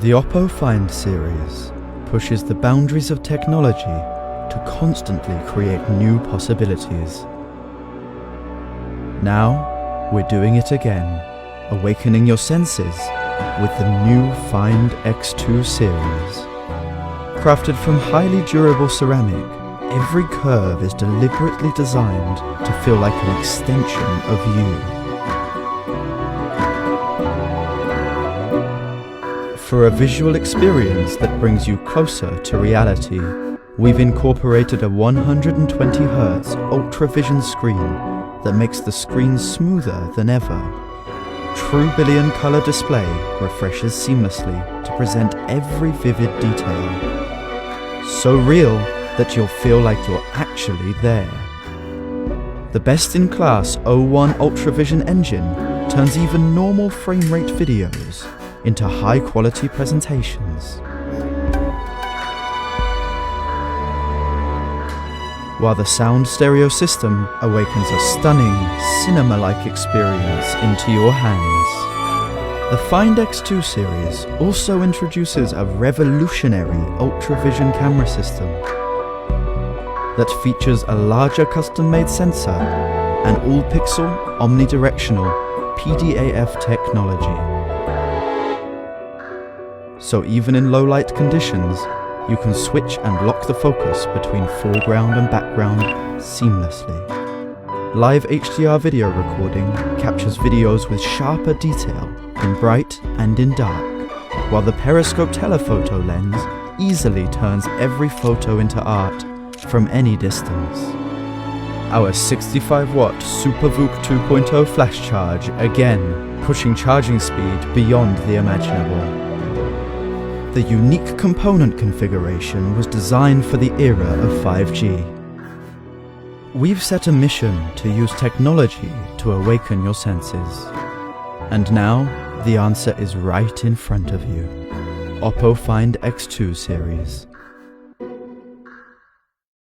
The OPPO Find series pushes the boundaries of technology to constantly create new possibilities. Now, we're doing it again, awakening your senses with the new Find X2 series. Crafted from highly durable ceramic, every curve is deliberately designed to feel like an extension of you. For a visual experience that brings you closer to reality, we've incorporated a 120Hz ultra-vision screen that makes the screen smoother than ever. True billion color display refreshes seamlessly to present every vivid detail. So real that you'll feel like you're actually there. The best-in-class O1 Ultravision engine turns even normal frame rate videos into high-quality presentations. While the sound stereo system awakens a stunning, cinema-like experience into your hands. The Find X2 series also introduces a revolutionary Ultravision camera system that features a larger custom-made sensor and all-pixel, omnidirectional PDAF technology. So even in low-light conditions, you can switch and lock the focus between foreground and background seamlessly. Live HDR video recording captures videos with sharper detail in bright and in dark, while the periscope telephoto lens easily turns every photo into art from any distance. Our 65-watt SuperVOOC 2.0 flash charge, again pushing charging speed beyond the imaginable. The unique component configuration was designed for the era of 5G. We've set a mission to use technology to awaken your senses. And now, the answer is right in front of you. OPPO Find X2 series.